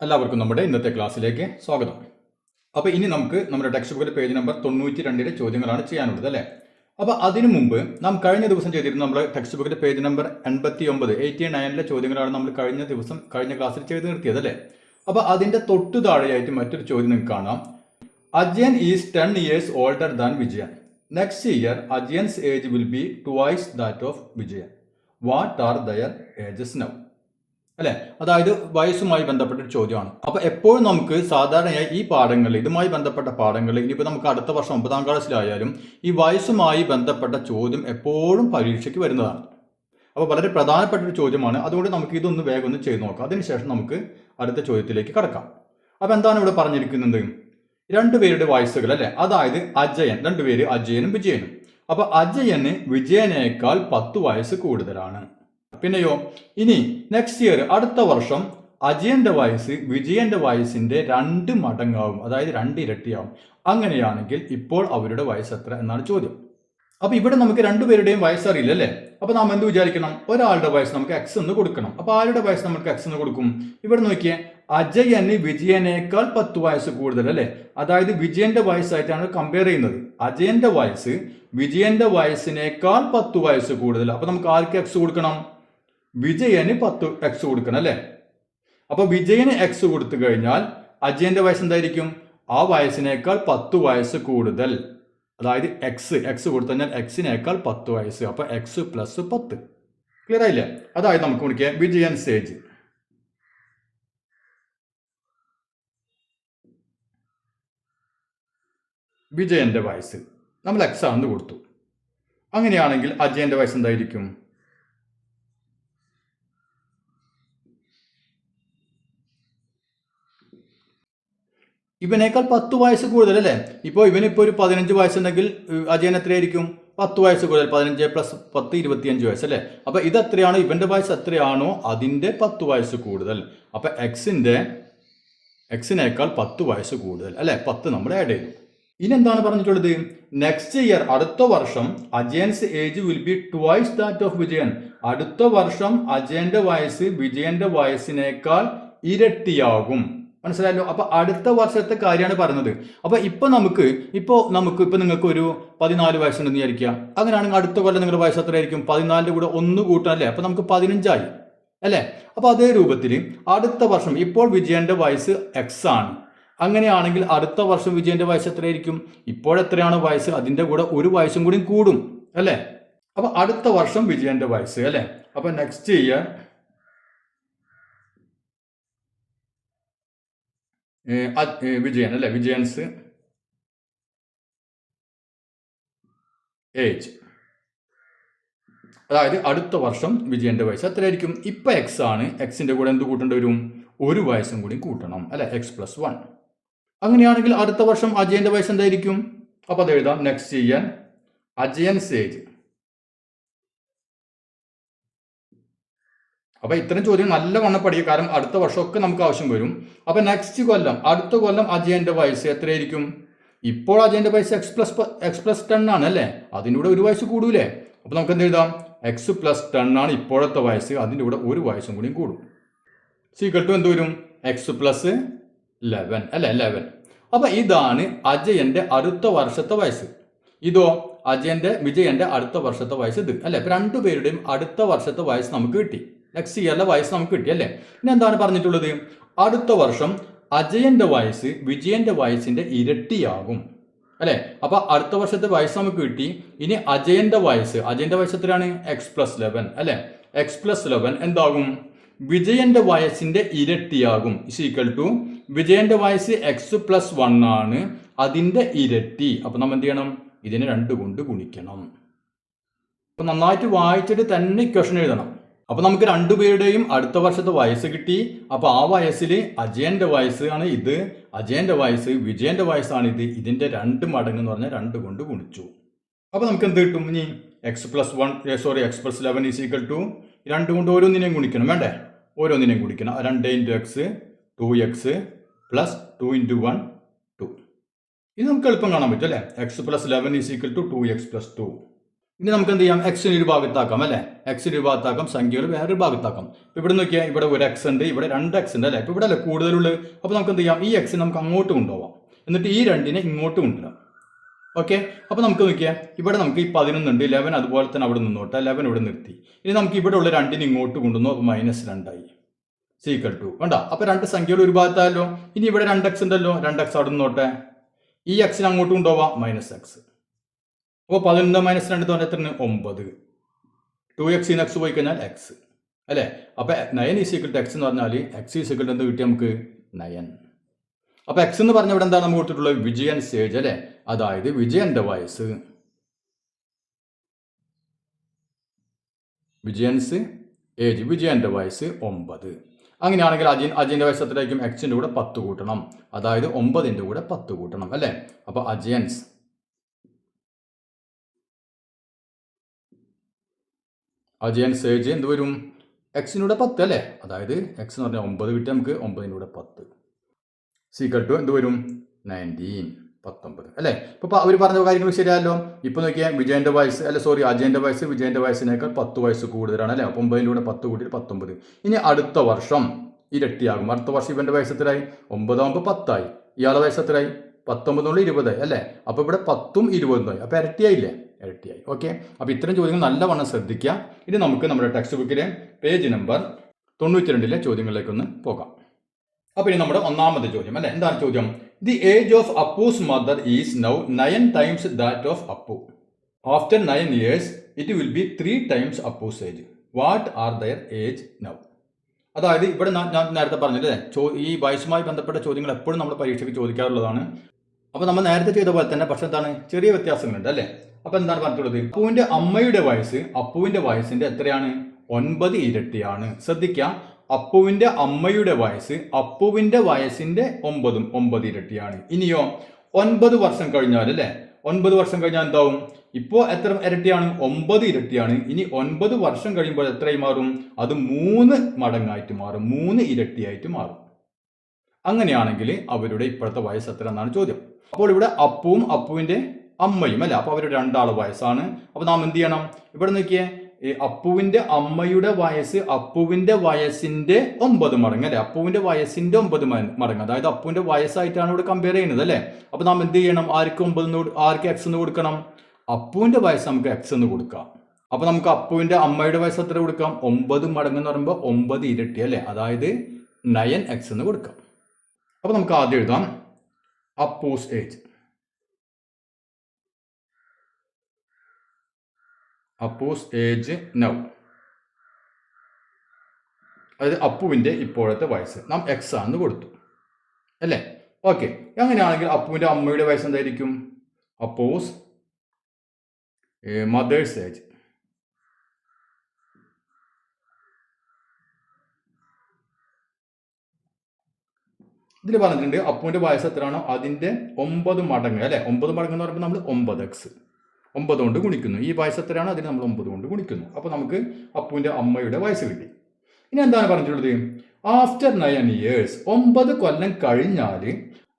എല്ലാവർക്കും നമ്മുടെ ഇന്നത്തെ ക്ലാസ്സിലേക്ക് സ്വാഗതം. അപ്പോൾ ഇനി നമുക്ക് നമ്മുടെ ടെക്സ്റ്റ് ബുക്കിലെ പേജ് നമ്പർ 92 ചോദ്യങ്ങളാണ് ചെയ്യാനുള്ളത് അല്ലേ. അപ്പോൾ അതിനു മുമ്പ് നാം കഴിഞ്ഞ ദിവസം ചെയ്തിരുന്ന നമ്മുടെ ടെക്സ്റ്റ് ബുക്കിലെ പേജ് നമ്പർ 89 ചോദ്യങ്ങളാണ് നമ്മൾ കഴിഞ്ഞ ക്ലാസ്സിൽ ചെയ്ത് നിർത്തിയത് അല്ലേ. അപ്പോൾ അതിൻ്റെ തൊട്ടു താഴെയായിട്ട് മറ്റൊരു ചോദ്യം നിങ്ങൾക്ക് കാണാം. Ajayan is 10 years older than Vijayan. Next year Ajayan's age will be twice that of Vijayan. What are their ages now? അല്ലെ, അതായത് വയസ്സുമായി ബന്ധപ്പെട്ട ഒരു ചോദ്യമാണ്. അപ്പൊ എപ്പോഴും നമുക്ക് സാധാരണയായി ഈ പാഠങ്ങളിൽ ഇതുമായി ബന്ധപ്പെട്ട പാഠങ്ങളിൽ ഇനിയിപ്പോൾ നമുക്ക് അടുത്ത വർഷം 9ാം ക്ലാസ്സിലായാലും ഈ വയസ്സുമായി ബന്ധപ്പെട്ട ചോദ്യം എപ്പോഴും പരീക്ഷയ്ക്ക് വരുന്നതാണ്. അപ്പോൾ വളരെ പ്രധാനപ്പെട്ട ഒരു ചോദ്യമാണ്. അതുകൊണ്ട് നമുക്ക് ഇതൊന്ന് വേഗം ഒന്ന് ചെയ്ത് നോക്കാം. അതിനുശേഷം നമുക്ക് അടുത്ത ചോദ്യത്തിലേക്ക് കടക്കാം. അപ്പൊ എന്താണ് ഇവിടെ പറഞ്ഞിരിക്കുന്നത്? രണ്ടുപേരുടെ വയസ്സുകൾ അല്ലെ, അതായത് അജയൻ, രണ്ടുപേര് അജയനും വിജയനും. അപ്പൊ അജയന് വിജയനേക്കാൾ 10 വയസ്സ് കൂടുതലാണ്. പിന്നെയോ ഇനി നെക്സ്റ്റ് ഇയർ അടുത്ത വർഷം അജയന്റെ വയസ്സ് വിജയന്റെ വയസ്സിന്റെ 2 മടങ്ങാവും, അതായത് 2 ഇരട്ടിയാവും. അങ്ങനെയാണെങ്കിൽ ഇപ്പോൾ അവരുടെ വയസ്സ് എത്ര എന്നാണ് ചോദ്യം. അപ്പൊ ഇവിടെ നമുക്ക് രണ്ടുപേരുടെയും വയസ്സറിയില്ല അല്ലേ. അപ്പൊ നാം എന്ത് വിചാരിക്കണം? ഒരാളുടെ വയസ്സ് നമുക്ക് എക്സ് എന്ന് കൊടുക്കണം. അപ്പൊ ആരുടെ വയസ്സ് നമുക്ക് എക്സ് എന്ന് കൊടുക്കും? ഇവിടെ നോക്കിയേ, അജയന് വിജയനേക്കാൾ 10 വയസ്സ് കൂടുതൽ അല്ലെ, അതായത് വിജയന്റെ വയസ്സായിട്ടാണ് കമ്പയർ ചെയ്യുന്നത്. അജയന്റെ വയസ്സ് വിജയന്റെ വയസ്സിനേക്കാൾ 10 വയസ്സ് കൂടുതൽ. അപ്പൊ നമുക്ക് ആർക്ക് എക്സ് കൊടുക്കണം? വിജയന് 10 എക്സ് കൊടുക്കണം അല്ലെ. അപ്പൊ വിജയന് എക്സ് കൊടുത്തു കഴിഞ്ഞാൽ അജയന്റെ വയസ്സ് എന്തായിരിക്കും? ആ വയസ്സിനേക്കാൾ 10 വയസ്സ് കൂടുതൽ, അതായത് എക്സ് കൊടുത്തു കഴിഞ്ഞാൽ എക്സിനേക്കാൾ 10 വയസ്സ്. അപ്പൊ എക്സ് പ്ലസ് 10. ക്ലിയർ ആയില്ലേ? അതായത് നമുക്ക് വിളിക്കാം വിജയൻസ് ഏജ്. വിജയന്റെ വയസ്സ് നമ്മൾ എക്സ് ആണെന്ന് കൊടുത്തു. അങ്ങനെയാണെങ്കിൽ അജയന്റെ വയസ്സ് എന്തായിരിക്കും? ഇവനേക്കാൾ 10 വയസ്സ് കൂടുതൽ അല്ലേ. ഇപ്പോൾ ഇവനിപ്പോൾ ഒരു 15 വയസ്സുണ്ടെങ്കിൽ അജയൻ എത്രയായിരിക്കും? 10 വയസ്സ് കൂടുതൽ. 15 പ്ലസ് 10 25 വയസ്സ് അല്ലേ. അപ്പൊ ഇത് എത്രയാണോ, ഇവന്റെ വയസ്സ് എത്രയാണോ അതിന്റെ 10 വയസ്സ് കൂടുതൽ. അപ്പൊ എക്സിനേക്കാൾ 10 വയസ്സ് കൂടുതൽ അല്ലെ. 10 നമ്മൾ ആഡ് ചെയ്തു. ഇനി എന്താണ് പറഞ്ഞിട്ടുള്ളത്? നെക്സ്റ്റ് ഇയർ അടുത്ത വർഷം Ajayan's age will be twice that of Vijayan. അടുത്ത വർഷം അജയന്റെ വയസ്സ് വിജയന്റെ വയസ്സിനേക്കാൾ ഇരട്ടിയാകും. മനസ്സിലായല്ലോ? അപ്പൊ അടുത്ത വർഷത്തെ കാര്യമാണ് പറയുന്നത്. അപ്പൊ ഇപ്പൊ നിങ്ങൾക്ക് ഒരു 14 വയസ്സുണ്ടെന്ന് വിചാരിക്കുക. അങ്ങനെയാണെങ്കിൽ അടുത്ത കൊല്ലം നിങ്ങളുടെ വയസ്സ് എത്രയായിരിക്കും? 14ന്റെ കൂടെ 1 കൂട്ടണം അല്ലേ. അപ്പൊ നമുക്ക് 15 ആയി അല്ലേ. അപ്പൊ അതേ രൂപത്തിൽ അടുത്ത വർഷം ഇപ്പോൾ വിജയന്റെ വയസ്സ് എക്സ് ആണ്. അങ്ങനെയാണെങ്കിൽ അടുത്ത വർഷം വിജയന്റെ വയസ്സ് എത്രയായിരിക്കും? ഇപ്പോഴെത്രയാണോ വയസ്സ് അതിന്റെ കൂടെ 1 വയസ്സും കൂടി കൂടും അല്ലേ. അപ്പൊ അടുത്ത വർഷം വിജയന്റെ വയസ്സ് അല്ലേ. അപ്പൊ നെക്സ്റ്റ് ഇയർ വിജയൻ അല്ലെ, വിജയൻസ് ഏജ്, അതായത് അടുത്ത വർഷം വിജയന്റെ വയസ്സ് എത്രയായിരിക്കും? ഇപ്പൊ എക്സ് ആണ്, എക്സിന്റെ കൂടെ എന്ത് കൂട്ടേണ്ടി വരും? 1 വയസ്സും കൂടി കൂട്ടണം അല്ലെ, എക്സ് പ്ലസ് 1. അങ്ങനെയാണെങ്കിൽ അടുത്ത വർഷം അജയന്റെ വയസ്സ് എന്തായിരിക്കും? അപ്പൊ അത് എഴുതാം. Next year Ajayan's age. അപ്പൊ ഇത്തരം ചോദ്യം നല്ലവണ്ണം പഠിക്കുക, കാരണം അടുത്ത വർഷമൊക്കെ നമുക്ക് ആവശ്യം വരും. അപ്പൊ അടുത്ത കൊല്ലം അജയന്റെ വയസ്സ് എത്രയായിരിക്കും? ഇപ്പോൾ അജയന്റെ വയസ്സ് എക്സ് പ്ലസ് 10 ആണ് അല്ലേ. അതിൻ്റെ കൂടെ 1 വയസ്സ് കൂടൂലേ. അപ്പൊ നമുക്ക് എന്ത് എഴുതാം? എക്സ് പ്ലസ് 10 ആണ് ഇപ്പോഴത്തെ വയസ്സ്, അതിൻ്റെ കൂടെ 1 വയസ്സും കൂടി കൂടും. സീക്വൽ ടു എന്ത് വരും? എക്സ് പ്ലസ് 11 അല്ലെ, 11. അപ്പൊ ഇതാണ് അജയന്റെ അടുത്ത വർഷത്തെ വയസ്സ്. ഇതോ വിജയന്റെ അടുത്ത വർഷത്തെ വയസ്സ് ഇത് അല്ലെ. ഇപ്പൊ രണ്ടുപേരുടെയും അടുത്ത വർഷത്തെ വയസ്സ് നമുക്ക് കിട്ടി. നെക്സ്റ്റ് ഇയറിലെ വയസ്സ് നമുക്ക് കിട്ടി അല്ലേ. ഇനി എന്താണ് പറഞ്ഞിട്ടുള്ളത്? അടുത്ത വർഷം അജയന്റെ വയസ്സ് വിജയന്റെ വയസ്സിന്റെ ഇരട്ടിയാകും അല്ലെ. അപ്പൊ അടുത്ത വർഷത്തെ വയസ്സ് നമുക്ക് കിട്ടി. ഇനി അജയന്റെ വയസ്സ് എത്രയാണ്? എക്സ് പ്ലസ് 11 അല്ലെ. എക്സ് പ്ലസ് 11 എന്താകും? വിജയന്റെ വയസ്സിന്റെ ഇരട്ടിയാകും. ഈക്വൽ ടു വിജയന്റെ വയസ്സ് എക്സ് പ്ലസ് 1 ആണ്, അതിന്റെ ഇരട്ടി. അപ്പൊ നമ്മൾ എന്ത് ചെയ്യണം? ഇതിനെ 2 കൊണ്ട് ഗുണിക്കണം. അപ്പൊ നന്നായിട്ട് വായിച്ചിട്ട് തന്നെ ഇക്വേഷൻ എഴുതണം. അപ്പൊ നമുക്ക് രണ്ടുപേരുടെയും അടുത്ത വർഷത്തെ വയസ്സ് കിട്ടി. അപ്പൊ ആ വയസ്സിൽ അജയന്റെ വയസ്സ് ആണ് ഇത്, അജയന്റെ വയസ്സ് വിജയന്റെ വയസ്സാണ് ഇത്. ഇതിന്റെ 2 മടങ്ങ് എന്ന് പറഞ്ഞാൽ 2 കൊണ്ട് ഗുണിച്ചു. അപ്പൊ നമുക്ക് എന്ത് കിട്ടും? ഇനി X plus 11 is equal to 2 കൊണ്ട് ഓരോന്നിനെയും ഗുണിക്കണം വേണ്ടേ. ഓരോന്നിനെയും ഗുണിക്കണം. 2 into X 2x plus 2 into 1 2. ഇത് നമുക്ക് എളുപ്പം കാണാൻ പറ്റും അല്ലേ. X plus 11 is equal to 2x plus 2. ഇനി നമുക്ക് എന്ത് ചെയ്യാം, എക്സിന് ഒരു ഭാഗത്താക്കാം അല്ലേ, എക്സിന് ഒരു ഭാഗത്താക്കാം, സംഖ്യകൾ വേറൊരു ഭാഗത്താക്കാം. ഇപ്പൊ ഇവിടെ നോക്കിയാൽ ഇവിടെ ഒരു എക്സ് ഉണ്ട്, ഇവിടെ 2 എക്സ് ഉണ്ട് അല്ലേ. ഇപ്പൊ ഇവിടെ അല്ലേ കൂടുതലുള്ളത്. അപ്പോൾ നമുക്ക് എന്ത് ചെയ്യാം, ഈ എക്സിന് നമുക്ക് അങ്ങോട്ട് കൊണ്ടുപോകാം, എന്നിട്ട് ഈ 2നെ ഇങ്ങോട്ട് കൊണ്ടുവരാം. ഓക്കെ, അപ്പോൾ നമുക്ക് നോക്കിയാൽ ഇവിടെ നമുക്ക് ഈ 11 ഉണ്ട്, 11 അതുപോലെ തന്നെ അവിടെ നിന്നോട്ടെ, 11 ഇവിടെ നിർത്തി. ഇനി നമുക്ക് ഇവിടെ ഉള്ള 2നെ ഇങ്ങോട്ട് കൊണ്ടുവന്നു, അപ്പോൾ -2 സീക്വൽ ടു വേണ്ട. അപ്പോൾ 2 സംഖ്യകൾ ഒരു ഭാഗത്തായല്ലോ. ഇനി ഇവിടെ 2x ഉണ്ടല്ലോ, 2x അവിടെ നിന്നോട്ടെ, ഈ എക്സിന് അങ്ങോട്ട് കൊണ്ടുപോവാം -x. അപ്പോൾ 11 - 2 തോന്നെ എത്ര 9. 2x x പോയി കഴിഞ്ഞാൽ x അല്ലേ. അപ്പോൾ 9 = x എന്ന് പറഞ്ഞാൽ x = എന്ത് കിട്ടി നമുക്ക് 9. അപ്പോൾ x എന്ന് പറഞ്ഞ ഇവിടെ എന്താണ് നമുക്ക് കൊടുത്തിട്ടുള്ളത്, വിജയൻസ് ഏജ് അല്ലേ, അതായത് വിജയന്റെ വയസ്സ്, വിജയൻസ് ഏജ്, വിജയന്റെ വയസ്സ് 9. അങ്ങനെയാണെങ്കിൽ അജയന്റെ വയസ്സ് എത്രയായിരിക്കും, എക്സിന്റെ കൂടെ 10 കൂട്ടണം, അതായത് 9ന്റെ കൂടെ 10 കൂട്ടണം അല്ലേ. അപ്പോൾ അജയൻസ് ഏജ് എന്ത് വരും, എക്സിനൂടെ 10 അല്ലേ, അതായത് എക്സ് എന്ന് പറഞ്ഞാൽ 9 കിട്ടി നമുക്ക്, 9ന്റെ കൂടെ 10 സീക്വൽ ടു എന്ത് വരും 19 അല്ലേ. ഇപ്പൊ അവർ പറഞ്ഞ കാര്യങ്ങൾ ശരിയല്ലോ. ഇപ്പൊ നോക്കിയാൽ വിജയന്റെ വയസ്സ് അജയന്റെ വയസ്സ് വിജയന്റെ വയസ്സിനേക്കാൾ 10 വയസ്സ് കൂടുതലാണ് അല്ലേ. അപ്പോൾ 9ന്റെ കൂടെ 10 കൂട്ടിയിട്ട് 19. ഇനി അടുത്ത വർഷം ഇരട്ടിയാകും. അടുത്ത വർഷം ഇവന്റെ വയസ്സ് എത്രയായി, 9 ആകുമ്പോൾ 10 ആയി. ഇയാളുടെ വയസ്സ് എത്രയായി, 19 20 അല്ലേ. അപ്പോൾ ഇവിടെ 10ഉം 20ഉം ആയി, അപ്പോൾ ഇരട്ടിയായില്ലേ, ഇരട്ടിയായി. ഓക്കെ, അപ്പോൾ ഇത്തരം ചോദ്യങ്ങൾ നല്ലവണ്ണം ശ്രദ്ധിക്കുക. ഇനി നമുക്ക് നമ്മുടെ ടെക്സ്റ്റ് ബുക്കിലെ പേജ് നമ്പർ 92 ചോദ്യങ്ങളിലേക്കൊന്ന് പോകാം. അപ്പോൾ ഇനി നമ്മുടെ ഒന്നാമത്തെ ചോദ്യം അല്ലേ, എന്താണ് ചോദ്യം, the age of Appu's mother is now 9 times that of Appu. After 9 years it will be 3 times Appu's age. What are their age now. അതായത് ഇവിടെ ഞാൻ നേരത്തെ പറഞ്ഞില്ലേ, ഈ വയസ്സുമായി ബന്ധപ്പെട്ട ചോദ്യങ്ങൾ എപ്പോഴും നമ്മൾ പരീക്ഷയ്ക്ക് ചോദിക്കാറുള്ളതാണ്. അപ്പോൾ നമ്മൾ നേരത്തെ ചെയ്ത പോലെ തന്നെ, പക്ഷെ എന്താണ് ചെറിയ വ്യത്യാസങ്ങളുണ്ട് അല്ലേ. അപ്പോൾ എന്താണ് പറഞ്ഞിട്ടുള്ളത്, അപ്പുവിന്റെ അമ്മയുടെ വയസ്സ് അപ്പുവിന്റെ വയസ്സിന്റെ എത്രയാണ്, 9 ഇരട്ടിയാണ്. ശ്രദ്ധിക്കാം, അപ്പുവിന്റെ അമ്മയുടെ വയസ്സ് അപ്പുവിന്റെ വയസ്സിന്റെ 9 ഇരട്ടിയാണ്. ഇനിയോ 9 വർഷം കഴിഞ്ഞാൽ അല്ലേ, 9 വർഷം കഴിഞ്ഞാൽ എന്താവും, ഇപ്പോൾ എത്ര ഇരട്ടിയാണ്, 9 ഇരട്ടിയാണ്. ഇനി 9 വർഷം കഴിയുമ്പോൾ എത്രയായി മാറും, അത് 3 മടങ്ങായിട്ട് മാറും, 3 ഇരട്ടിയായിട്ട് മാറും. അങ്ങനെയാണെങ്കിൽ അവരുടെ ഇപ്പോഴത്തെ വയസ്സ് എത്ര എന്നാണ് ചോദ്യം. അപ്പോൾ ഇവിടെ അപ്പുവും അപ്പുവിന്റെ അമ്മയും അല്ലെ, അപ്പോൾ അവരുടെ 2 വയസ്സാണ്. അപ്പോൾ നാം എന്ത് ചെയ്യണം, ഇവിടെ നോക്കിയേ, അപ്പുവിന്റെ അമ്മയുടെ വയസ്സ് അപ്പുവിന്റെ വയസ്സിന്റെ 9 മടങ്ങ് അല്ലെ, അപ്പുവിന്റെ വയസ്സിന്റെ 9 മടങ്ങ്, അതായത് അപ്പുവിന്റെ വയസ്സായിട്ടാണ് ഇവിടെ കമ്പയർ ചെയ്യുന്നത് അല്ലെ. അപ്പൊ നാം എന്ത് ചെയ്യണം, ആർക്ക് 9 ആർക്ക് x എന്ന് കൊടുക്കണം, അപ്പുവിന്റെ വയസ്സ് നമുക്ക് x എന്ന് കൊടുക്കാം. അപ്പൊ നമുക്ക് അപ്പുവിന്റെ അമ്മയുടെ വയസ്സ് എത്ര കൊടുക്കാം, 9 മടങ്ങ് എന്ന് പറയുമ്പോൾ 9 ഇരട്ടി അല്ലെ, അതായത് 9x എന്ന് കൊടുക്കാം. അപ്പൊ നമുക്ക് ആദ്യം എഴുതാം Appu's age. Appu's age now, അതായത് അപ്പുവിന്റെ ഇപ്പോഴത്തെ വയസ്സ് നാം x ആണെന്ന് കൊടുത്തു അല്ലേ. ഓക്കെ, അങ്ങനെയാണെങ്കിൽ അപ്പുവിന്റെ അമ്മയുടെ വയസ്സ് എന്തായിരിക്കും, അപ്പൂസ് മദേഴ്സ് ഏജ്. ഇതിൽ പറഞ്ഞിട്ടുണ്ട് അപ്പുവിന്റെ വയസ്സ് എത്രയാണോ അതിന്റെ 9 മടങ്ങ് അല്ലെ. 9 മടങ്ങ് എന്ന് പറയുമ്പോൾ നമ്മൾ 9x 9 കൊണ്ട് ഗുണിക്കുന്നു. ഈ വയസ്സ് എത്രയാണോ അതിന് നമ്മൾ 9 കൊണ്ട് ഗുണിക്കുന്നു. അപ്പോൾ നമുക്ക് അപ്പുവിന്റെ അമ്മയുടെ വയസ്സ് കിട്ടി. ഇനി എന്താണ് പറഞ്ഞിട്ടുള്ളത്, ആഫ്റ്റർ 9 years 9 കൊല്ലം കഴിഞ്ഞാൽ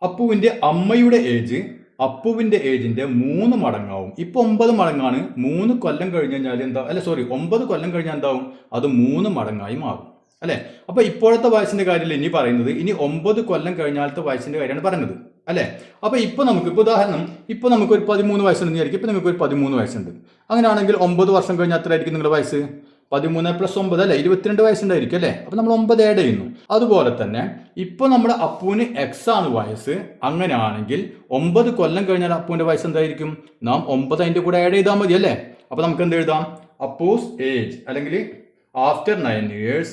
അപ്പുവിന്റെ അമ്മയുടെ ഏജ് അപ്പുവിന്റെ ഏജിന്റെ 3 മടങ്ങാവും. ഇപ്പൊ 9 മടങ്ങാണ്, 3 കൊല്ലം കഴിഞ്ഞ് കഴിഞ്ഞാൽ എന്താ 9 കൊല്ലം കഴിഞ്ഞാൽ എന്താവും, അത് 3 മടങ്ങായി മാറും അല്ലെ. അപ്പൊ ഇപ്പോഴത്തെ വയസ്സിന്റെ കാര്യമല്ല ഇനി പറയുന്നത്, ഇനി 9 കൊല്ലം കഴിഞ്ഞാലത്തെ വയസ്സിന്റെ കാര്യമാണ് പറയുന്നത് അല്ലെ. അപ്പൊ ഇപ്പൊ നമുക്ക് ഉദാഹരണം, ഇപ്പൊ നമുക്ക് ഒരു 13 വയസ്സുണ്ടെന്ന് വിചാരിക്കും. ഇപ്പൊ നിങ്ങൾക്ക് ഒരു 13 വയസ്സുണ്ട്. അങ്ങനെയാണെങ്കിൽ 9 വർഷം കഴിഞ്ഞാൽ എത്ര ആയിരിക്കും നിങ്ങളുടെ വയസ്സ്, 13 + 9 അല്ലെ, 22 വയസ്സുണ്ടായിരിക്കും അല്ലെ. അപ്പൊ നമ്മൾ 9 ആഡ് ചെയ്യുന്നു. അതുപോലെ തന്നെ ഇപ്പൊ നമ്മുടെ അപ്പുവിന് x ആണ് വയസ്സ്. അങ്ങനെയാണെങ്കിൽ 9 കൊല്ലം കഴിഞ്ഞാൽ അപ്പുവിന്റെ വയസ്സ് എന്തായിരിക്കും, നാം 9 അതിന്റെ കൂടെ ആഡ് ചെയ്താൽ മതി അല്ലെ. അപ്പൊ നമുക്ക് എന്ത് എഴുതാം, അപ്പൂസ് ഏജ് അല്ലെങ്കിൽ ആഫ്റ്റർ 9 years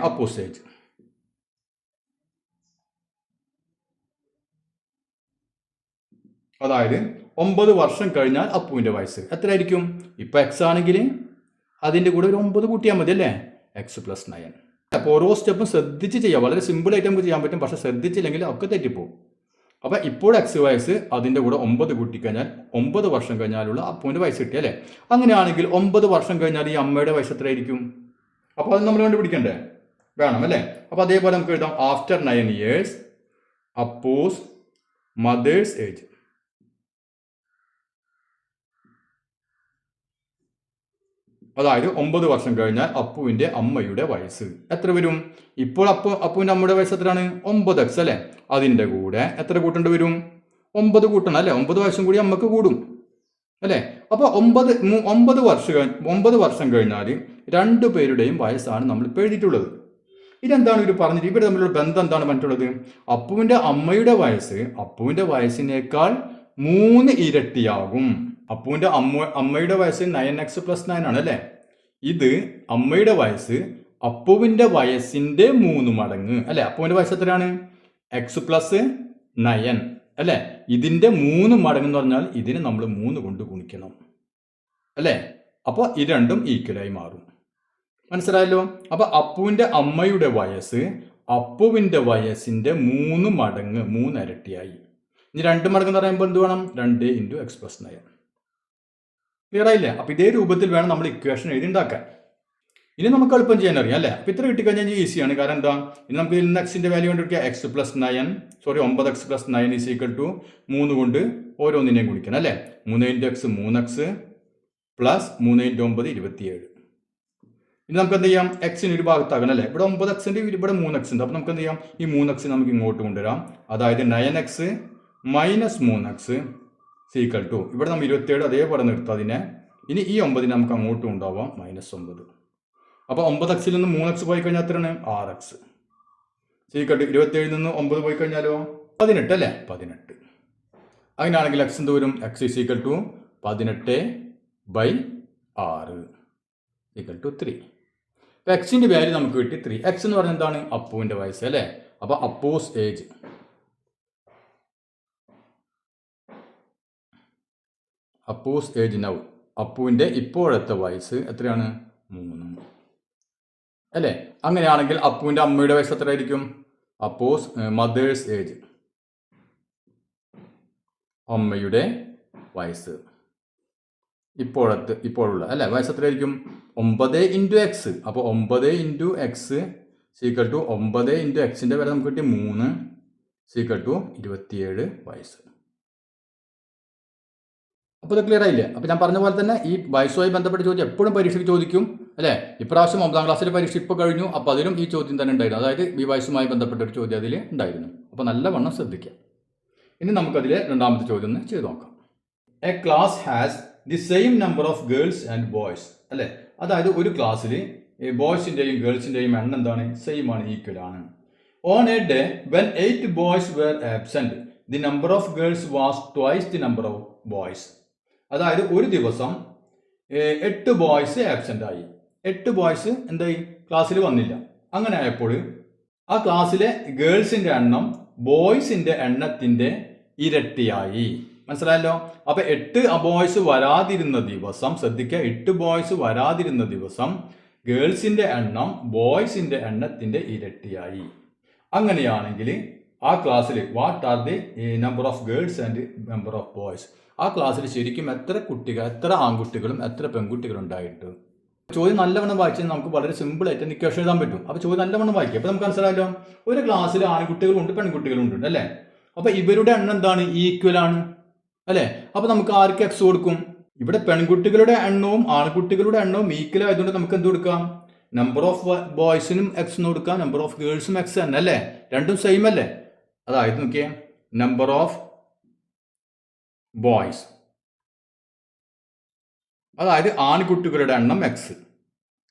അപ്പൂസ് ഏജ്. അതായത് 9 വർഷം കഴിഞ്ഞാൽ അപ്പുവിന്റെ വയസ്സ് എത്രയായിരിക്കും, ഇപ്പൊ x ആണെങ്കിൽ അതിന്റെ കൂടെ ഒരു 9 കൂട്ടിയാൽ മതി അല്ലേ, x + 9. അപ്പോൾ ഓരോ സ്റ്റെപ്പും ശ്രദ്ധിച്ച് ചെയ്യാം. വളരെ സിമ്പിൾ ആയിട്ട് നമുക്ക് ചെയ്യാൻ പറ്റും, പക്ഷെ ശ്രദ്ധിച്ചില്ലെങ്കിൽ ഒക്കെ തെറ്റിപ്പോകും. അപ്പൊ ഇപ്പോൾ x വയസ്സ് അതിന്റെ കൂടെ 9 കൂട്ടിക്കഴിഞ്ഞാൽ 9 വർഷം കഴിഞ്ഞാലുള്ള അപ്പുവിന്റെ വയസ്സ് കിട്ടി അല്ലേ. അങ്ങനെയാണെങ്കിൽ 9 വർഷം കഴിഞ്ഞാൽ ഈ അമ്മയുടെ വയസ്സ് എത്രയായിരിക്കും, അപ്പോൾ അത് നമ്മൾ കണ്ടുപിടിക്കണ്ടേ, വേണം അല്ലേ. അപ്പൊ അതേപോലെ നമുക്ക് എഴുതാം ആഫ്റ്റർ 9 years അപ്പൂസ് മദേഴ്സ് ഏജ്. അതായത് 9 വർഷം കഴിഞ്ഞാൽ അപ്പുവിന്റെ അമ്മയുടെ വയസ്സ് എത്ര വരും? ഇപ്പോൾ അപ്പുവിന്റെ അമ്മയുടെ വയസ്സ് എത്രയാണ്? 9x അല്ലെ. അതിന്റെ കൂടെ എത്ര കൂട്ടേണ്ടി വരും? 9 കൂട്ടണം അല്ലെ. 9 വയസ്സും കൂടി അമ്മക്ക് കൂടും അല്ലെ. അപ്പൊ 9 വർഷം കഴിഞ്ഞാൽ രണ്ടുപേരുടെയും വയസ്സാണ് നമ്മൾ ഇപ്പോൾ എഴുതിയിട്ടുള്ളത്. ഇതെന്താണ് ഇവർ പറഞ്ഞിട്ട് ഇവർ തമ്മിലുള്ള ബന്ധം എന്താണ് പറഞ്ഞിട്ടുള്ളത്? അപ്പുവിന്റെ അമ്മയുടെ വയസ്സ് അപ്പുവിന്റെ വയസ്സിനേക്കാൾ 3 ഇരട്ടിയാകും. അപ്പുവിന്റെ അമ്മയുടെ വയസ്സ് 9x + 9 ആണ് അല്ലെ. ഇത് അമ്മയുടെ വയസ്സ് അപ്പുവിന്റെ വയസ്സിന്റെ 3 മടങ്ങ് അല്ലെ. അപ്പുവിന്റെ വയസ്സ് എത്രയാണ്? x + 9 അല്ലെ. ഇതിന്റെ 3 മടങ്ങ് എന്ന് പറഞ്ഞാൽ ഇതിനെ നമ്മൾ 3 കൊണ്ട് ഗുണിക്കണം അല്ലെ. അപ്പോൾ ഇത് രണ്ടും ഈക്വലായി മാറും. മനസ്സിലായല്ലോ. അപ്പൊ അപ്പുവിന്റെ അമ്മയുടെ വയസ്സ് അപ്പുവിന്റെ വയസ്സിന്റെ 3 മടങ്ങ് 3 ഇരട്ടിയായി. ഇനി 2 മടങ്ങ് എന്ന് പറയുമ്പോൾ എന്ത് വേണം? 2 × x + 9. ക്ലിയർ ആയില്ലേ? അപ്പൊ ഇതേ രൂപത്തിൽ വേണം നമ്മൾ ഇക്വേഷൻ എഴുതി ഉണ്ടാക്കാൻ. ഇനി നമുക്ക് എളുപ്പം ചെയ്യാൻ അറിയാം അല്ലെ. അപ്പൊ ഇത്ര കിട്ടിക്കഴിഞ്ഞാൽ ഈസിയാണ്. കാരണം എന്താ? ഇനി നമുക്ക് ഇതിൽ നിന്ന് എക്സിന്റെ വാല്യൂ കണ്ടുപിടിക്കുക. x + 9 9x + 9 = 3 കൊണ്ട് ഓരോന്നിനെയും ഗുണിക്കണം അല്ലെ. 3 × x 3x + 3 × 9 27. ഇനി നമുക്ക് എന്ത് ചെയ്യാം? എക്സിന് ഒരു ഭാഗത്താകണം അല്ലെ. ഇവിടെ 9x ഉണ്ട്, ഇവിടെ 3x ഉണ്ട്. അപ്പൊ നമുക്ക് എന്ത് ചെയ്യാം? ഈ 3x നമുക്ക് ഇങ്ങോട്ട് കൊണ്ടുവരാം. അതായത് 9x - 3x = ഇവിടെ നമ്മൾ 27 അതേപോലെ നിർത്താം അതിനെ. ഇനി ഈ 9 നമുക്ക് അങ്ങോട്ടും ഉണ്ടാവാം -9. അപ്പൊ 9x നിന്ന് 3x പോയി കഴിഞ്ഞാൽ എത്രയാണ്? 6x = 27 നിന്ന് 9 പോയി കഴിഞ്ഞാലോ 18 അല്ലെ. 18. അങ്ങനെയാണെങ്കിൽ x എന്ത് വരും? x = 18/6 = 3. അപ്പൊ എക്സിന്റെ വാല്യൂ നമുക്ക് കിട്ടി 3. എക്സ് എന്ന് പറഞ്ഞാൽ എന്താണ്? അപ്പുവിന്റെ വയസ്സ് അല്ലെ. അപ്പൊ അപ്പൂസ് ഏജ് നൗ. അപ്പുവിന്റെ ഇപ്പോഴത്തെ വയസ്സ് എത്രയാണ്? 3 അല്ലെ. അങ്ങനെയാണെങ്കിൽ അപ്പുവിന്റെ അമ്മയുടെ വയസ്സ് എത്രയായിരിക്കും? അപ്പൂസ് മദേഴ്സ് ഏജ്, അമ്മയുടെ വയസ്സ് ഇപ്പോഴുള്ള അല്ലെ വയസ്സ് എത്രയായിരിക്കും? 9 × x. അപ്പോൾ 9 × x = 9 × xന്റെ വില നമുക്ക് കിട്ടി 3 = 27 വയസ്സ്. അപ്പോൾ ഇത് ക്ലിയർ ആയില്ലേ? അപ്പോൾ ഞാൻ പറഞ്ഞ പോലെ തന്നെ ഈ വയസ്സുമായി ബന്ധപ്പെട്ട ചോദ്യം എപ്പോഴും പരീക്ഷയ്ക്ക് ചോദിക്കും അല്ലേ. ഇപ്രാവശ്യം 9ാം ക്ലാസ്സിലെ പരീക്ഷ ഇപ്പോൾ കഴിഞ്ഞു. അപ്പോൾ അതിലും ഈ ചോദ്യം തന്നെ ഉണ്ടായിരുന്നു. അതായത് ഈ വയസ്സുമായി ബന്ധപ്പെട്ട ഒരു ചോദ്യം അതിൽ ഉണ്ടായിരുന്നു. അപ്പോൾ നല്ലവണ്ണം ശ്രദ്ധിക്കുക. ഇനി നമുക്കതിലെ രണ്ടാമത്തെ ചോദ്യം ഒന്ന് ചെയ്ത് നോക്കാം. A class has the same number of girls and boys അല്ലേ. അതായത് ഒരു ക്ലാസ്സിൽ ബോയ്സിൻ്റെയും ഗേൾസിൻ്റെയും എണ്ണം എന്താണ്? സെയിം ആണ്, ഈക്വൽ ആണ്. On a day when 8 boys were absent the number of girls was twice the number of boys. അതായത് ഒരു ദിവസം 8 ബോയ്സ് ആബ്സെന്റ് ആയി. 8 ബോയ്സ് എന്തായി? ക്ലാസ്സിൽ വന്നില്ല. അങ്ങനെ ആയപ്പോൾ ആ ക്ലാസ്സിലെ ഗേൾസിന്റെ എണ്ണം ബോയ്സിന്റെ എണ്ണത്തിന്റെ ഇരട്ടിയായി. മനസ്സിലായല്ലോ. അപ്പൊ 8 ബോയ്സ് വരാതിരുന്ന ദിവസം ശ്രദ്ധിക്കുക, 8 ബോയ്സ് വരാതിരുന്ന ദിവസം ഗേൾസിന്റെ എണ്ണം ബോയ്സിന്റെ എണ്ണത്തിന്റെ ഇരട്ടിയായി. അങ്ങനെയാണെങ്കിൽ ആ ക്ലാസ്സിൽ what are the number of girls and number of boys? ആ ക്ലാസ്സിൽ ശരിക്കും എത്ര ആൺകുട്ടികളും എത്ര പെൺകുട്ടികളും ഉണ്ടായിട്ട്? ചോദ്യം നല്ലവണ്ണം വായിച്ചാൽ നമുക്ക് വളരെ സിമ്പിൾ ആയിട്ട് ഇക്വേഷൻ എഴുതാൻ പറ്റും. അപ്പോൾ ചോദ്യം നല്ലവണ്ണം വായിക്കുക. അപ്പോൾ നമുക്ക് മനസ്സിലായല്ലോ, ഒരു ക്ലാസ്സിൽ ആൺകുട്ടികളുണ്ട് പെൺകുട്ടികളുണ്ട് അല്ലേ. അപ്പോൾ ഇവരുടെ എണ്ണം എന്താണ്? ഈക്വൽ ആണ് അല്ലേ. അപ്പോൾ നമുക്ക് ആർക്ക് എക്സ് കൊടുക്കും? ഇവിടെ പെൺകുട്ടികളുടെ എണ്ണവും ആൺകുട്ടികളുടെ എണ്ണവും ഈക്വൽ ആയതുകൊണ്ട് നമുക്ക് എന്ത് കൊടുക്കാം? നമ്പർ ഓഫ് ബോയ്സിനും എക്സ് എന്ന് കൊടുക്കാം, നമ്പർ ഓഫ് ഗേൾസും എക്സ് തന്നെ അല്ലേ. രണ്ടും സെയിം അല്ലേ. അതായത് നോക്കിയേ, നമ്പർ ഓഫ് ബോയ്സ് അതായത് ആൺകുട്ടികളുടെ എണ്ണം എക്സ്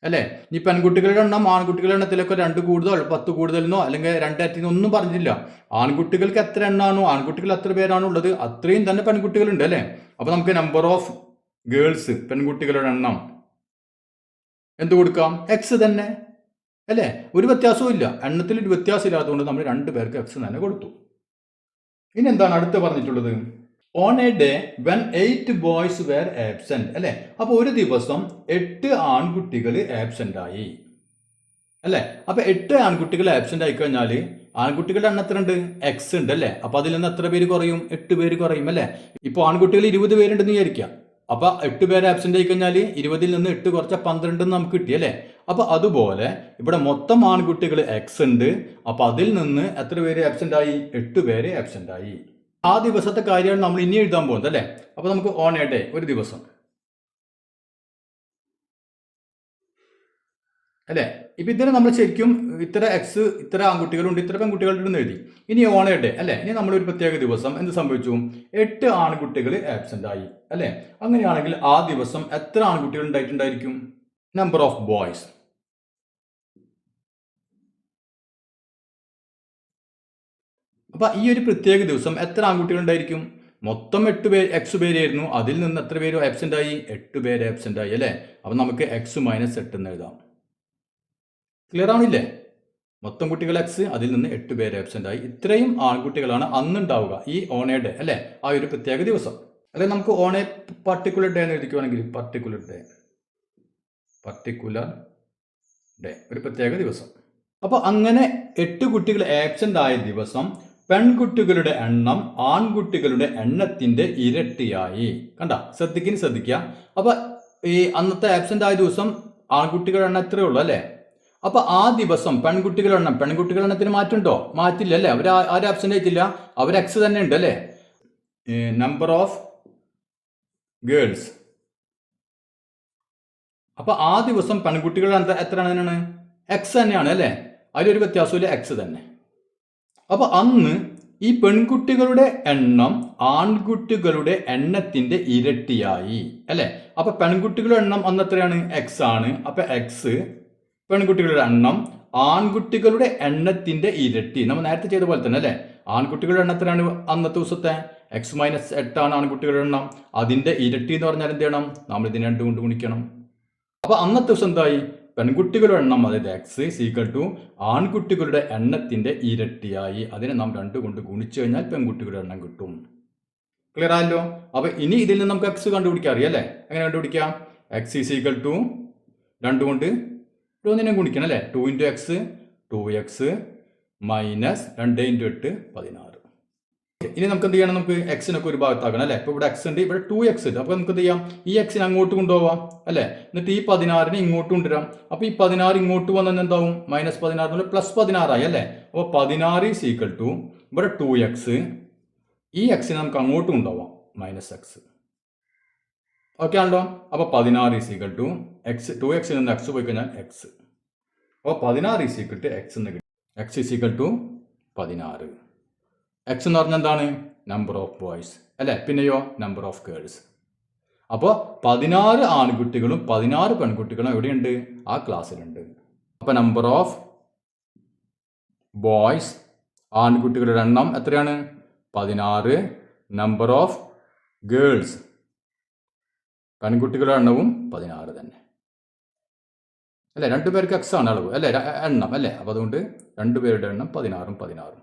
അല്ലേ. ഈ പെൺകുട്ടികളുടെ എണ്ണം ആൺകുട്ടികളുടെ എണ്ണത്തിലൊക്കെ 2 കൂടുതൽ 10 കൂടുതലെന്നോ അല്ലെങ്കിൽ 2 ഒന്നും പറഞ്ഞിട്ടില്ല. ആൺകുട്ടികൾക്ക് എത്ര എണ്ണാണോ, ആൺകുട്ടികൾ എത്ര പേരാണോ ഉള്ളത് അത്രയും തന്നെ പെൺകുട്ടികളുണ്ട് അല്ലേ. അപ്പൊ നമുക്ക് നമ്പർ ഓഫ് ഗേൾസ് പെൺകുട്ടികളുടെ എണ്ണം എന്ത് കൊടുക്കാം? എക്സ് തന്നെ അല്ലേ. ഒരു വ്യത്യാസവും ഇല്ല, എണ്ണത്തിൽ ഒരു വ്യത്യാസം ഇല്ലാത്തതുകൊണ്ട് നമ്മൾ 2 പേർക്ക് എക്സ് തന്നെ കൊടുത്തു. ഇനി എന്താണ് അടുത്ത് പറഞ്ഞിട്ടുള്ളത്? On a day when 8 boys were absent അല്ലേ. അപ്പോൾ ഒരു ദിവസം 8 ആൺകുട്ടികൾ ആബ്സെന്റ് ആയി അല്ലേ. അപ്പൊ 8 ആൺകുട്ടികൾ ആബ്സെന്റ് ആയി കഴിഞ്ഞാൽ ആൺകുട്ടികളുടെ എണ്ണം എത്ര ഉണ്ട്? എക്സ് ഉണ്ട് അല്ലേ. അപ്പൊ അതിൽ നിന്ന് എത്ര പേര് കുറയും? 8 പേര് കുറയും അല്ലേ. ഇപ്പോൾ ആൺകുട്ടികൾ 20 പേരുണ്ടെന്ന് വിചാരിക്കാം. അപ്പൊ 8 പേര് ആബ്സെന്റ് ആയി കഴിഞ്ഞാൽ 20-ൽ നിന്ന് 8 കുറച്ച 12 നമുക്ക് കിട്ടി അല്ലേ. അപ്പൊ അതുപോലെ ഇവിടെ മൊത്തം ആൺകുട്ടികൾ X ഉണ്ട്. അപ്പൊ അതിൽ നിന്ന് എത്ര പേര് ആബ്സെന്റ് ആയി? 8 പേര് ആബ്സെന്റ് ആയി. ആ ദിവസത്തെ കാര്യമാണ് നമ്മൾ ഇനി എഴുതാൻ പോകുന്നത് അല്ലേ. അപ്പൊ നമുക്ക് ഓൺ എ ഡേ, ഒരു ദിവസം അല്ലേ. ഇപ്പൊ ഇതിന് നമ്മൾ ശരിക്കും ഇത്ര എക്സ്, ഇത്ര ആൺകുട്ടികളുണ്ട്, ഇത്ര പെൺകുട്ടികളുണ്ടെന്ന് എഴുതി. ഇനി ഓൺ എ ഡേ അല്ലേ. ഇനി നമ്മളൊരു പ്രത്യേക ദിവസം എന്ത് സംഭവിച്ചു? 8 ആൺകുട്ടികൾ ആബ്സെന്റ് ആയി അല്ലേ. അങ്ങനെയാണെങ്കിൽ ആ ദിവസം എത്ര ആൺകുട്ടികൾ ഉണ്ടായിട്ടുണ്ടായിരിക്കും? Number of boys. അപ്പൊ ഈ ഒരു പ്രത്യേക ദിവസം എത്ര ആൺകുട്ടികൾ ഉണ്ടായിരിക്കും? മൊത്തം 8 പേര് എക്സ് പേരായിരുന്നു. അതിൽ നിന്ന് എത്ര പേര് ആബ്സെന്റ് ആയി? 8 പേര് ആബ്സെന്റ് ആയി അല്ലേ. അപ്പൊ നമുക്ക് X - 8 എന്ന് എഴുതാം. ക്ലിയർ ആണില്ലേ? മൊത്തം കുട്ടികൾ X, അതിൽ നിന്ന് 8 പേര് ആബ്സെന്റ് ആയി. ഇത്രയും ആൺകുട്ടികളാണ് അന്നുണ്ടാവുക ഈ ഓൺ എ ഡേ അല്ലേ, ആ ഒരു പ്രത്യേക ദിവസം. അല്ലെ നമുക്ക് ഓൺ എ പർട്ടിക്കുലർ ഡേ എന്ന് എഴുതിക്കുവാണെങ്കിൽ പർട്ടിക്കുലർ ഡേ ഒരു പ്രത്യേക ദിവസം. അപ്പൊ അങ്ങനെ 8 കുട്ടികൾ ആബ്സെന്റ് ആയ ദിവസം പെൺകുട്ടികളുടെ എണ്ണം ആൺകുട്ടികളുടെ എണ്ണത്തിന്റെ ഇരട്ടിയായി. കണ്ട, ശ്രദ്ധിക്കുക. അപ്പൊ ഈ അന്നത്തെ ആബ്സെന്റ് ആയ ദിവസം ആൺകുട്ടികളുടെ എണ്ണം എത്രയേ ഉള്ളൂ അല്ലേ. അപ്പൊ ആ ദിവസം പെൺകുട്ടികളുടെ എണ്ണത്തിന് മാറ്റുണ്ടോ? മാറ്റില്ല അല്ലേ. അവർ ആരും ആബ്സെന്റ് ആയിട്ടില്ല, അവർ X തന്നെ ഉണ്ട് അല്ലേ. Number of girls. അപ്പൊ ആ ദിവസം പെൺകുട്ടികളുടെ എത്ര എണ്ണമാണ്? X തന്നെയാണ് അല്ലേ. അതിലൊരു വ്യത്യാസമില്ല, X തന്നെ. അപ്പൊ അന്ന് ഈ പെൺകുട്ടികളുടെ എണ്ണം ആൺകുട്ടികളുടെ എണ്ണത്തിന്റെ ഇരട്ടിയായി അല്ലെ. അപ്പൊ പെൺകുട്ടികളുടെ എണ്ണം അന്ന് എത്രയാണ്? X ആണ്. അപ്പൊ X പെൺകുട്ടികളുടെ എണ്ണം ആൺകുട്ടികളുടെ എണ്ണത്തിന്റെ ഇരട്ടി. നമ്മൾ നേരത്തെ ചെയ്ത പോലെ തന്നെ അല്ലെ. ആൺകുട്ടികളുടെ എണ്ണം എത്രയാണ് അന്നത്തെ ദിവസത്തെ? X - 8 ആണ് ആൺകുട്ടികളുടെ എണ്ണം. അതിന്റെ ഇരട്ടി എന്ന് പറഞ്ഞാൽ എന്ത് ചെയ്യണം? നമ്മൾ ഇതിനെ 2 കൊണ്ട് ഗുണിക്കണം. അപ്പൊ അന്നത്തെ ദിവസം എന്തായി? പെൺകുട്ടികളുടെ എണ്ണം, അതായത് X = ആൺകുട്ടികളുടെ എണ്ണത്തിന്റെ ഇരട്ടിയായി. അതിനെ നാം 2 കൊണ്ട് ഗുണിച്ചു കഴിഞ്ഞാൽ പെൺകുട്ടികളുടെ എണ്ണം കിട്ടും. ക്ലിയർ ആയല്ലോ. അപ്പൊ ഇനി ഇതിൽ നിന്ന് നമുക്ക് X കണ്ടുപിടിക്കാൻ അറിയാം അല്ലെ. എങ്ങനെ കണ്ടുപിടിക്കാം? X = 2 കൊണ്ട് 1 ഗുണിക്കണം അല്ലെ. 2 × X 2X - 2 × 8 16. ഇനി നമുക്ക് എന്ത് ചെയ്യണം? നമുക്ക് X-നൊക്കെ ഒരു ഭാഗത്താക്കണം അല്ലെ. ഇപ്പൊ ഇവിടെ X ഉണ്ട്, ഇവിടെ 2X ഉണ്ട്. അപ്പൊ നമുക്ക് എന്ത് ചെയ്യാം? ഈ X-നെ അങ്ങോട്ട് കൊണ്ടുപോവാം അല്ലെ. എന്നിട്ട് ഈ 16-നെ ഇങ്ങോട്ട് കൊണ്ടുവരാം. അപ്പൊ ഈ 16 ഇങ്ങോട്ട് വന്നാൽ എന്താവും? -16 +16 ആയി അല്ലെ. അപ്പൊ 16 = ഇവിടെ 2X. ഈ X-നെ നമുക്ക് അങ്ങോട്ട് കൊണ്ടുപോവാം, -X. ഓക്കെ ആണല്ലോ. അപ്പൊ 16 = X. 2X-ൽ നിന്ന് X പോയി കഴിഞ്ഞാൽ X. അപ്പൊ 16 = X എന്ന് കിട്ടും. X = 16. X എന്ന് പറഞ്ഞാൽ എന്താണ്? നമ്പർ ഓഫ് ബോയ്സ് അല്ലെ. പിന്നെയോ നമ്പർ ഓഫ് ഗേൾസ്. അപ്പോൾ 16 ആൺകുട്ടികളും 16 പെൺകുട്ടികളും എവിടെയുണ്ട്? ആ ക്ലാസ്സിലുണ്ട്. അപ്പൊ നമ്പർ ഓഫ് ബോയ്സ്, ആൺകുട്ടികളുടെ എണ്ണം എത്രയാണ്? 16. നമ്പർ ഓഫ് ഗേൾസ്, പെൺകുട്ടികളുടെ എണ്ണവും 16 തന്നെ അല്ലെ. 2 പേർക്ക് X ആണ് അളവ് അല്ലെ, എണ്ണം അല്ലെ. അപ്പൊ അതുകൊണ്ട് 2 പേരുടെ എണ്ണം 16.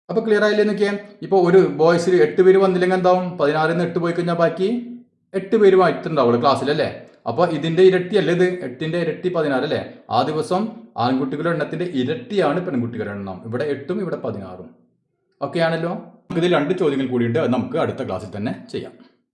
അപ്പൊ ക്ലിയർ ആയില്ലേ നോക്കിയാൽ. ഇപ്പൊ ഒരു ബോയ്സിൽ 8 പേര് വന്നില്ലെങ്കിൽ എന്താവും? 16 നിന്ന് 8 പോയി കഴിഞ്ഞാൽ ബാക്കി 8 പേര് മാറ്റുണ്ടാവുള്ളൂ ക്ലാസ്സിൽ അല്ലേ. അപ്പൊ ഇതിന്റെ ഇരട്ടി അല്ലേ ഇത്? 8ന്റെ ഇരട്ടി 16 അല്ലേ. ആ ദിവസം ആൺകുട്ടികളുടെ എണ്ണത്തിന്റെ ഇരട്ടിയാണ് പെൺകുട്ടികളുടെ എണ്ണം. ഇവിടെ 8ഉം ഇവിടെ 16ഉം. ഓക്കെ ആണല്ലോ. ഇതിൽ 2 ചോദ്യങ്ങൾ കൂടിയുണ്ട്. അത് നമുക്ക് അടുത്ത ക്ലാസ്സിൽ തന്നെ ചെയ്യാം.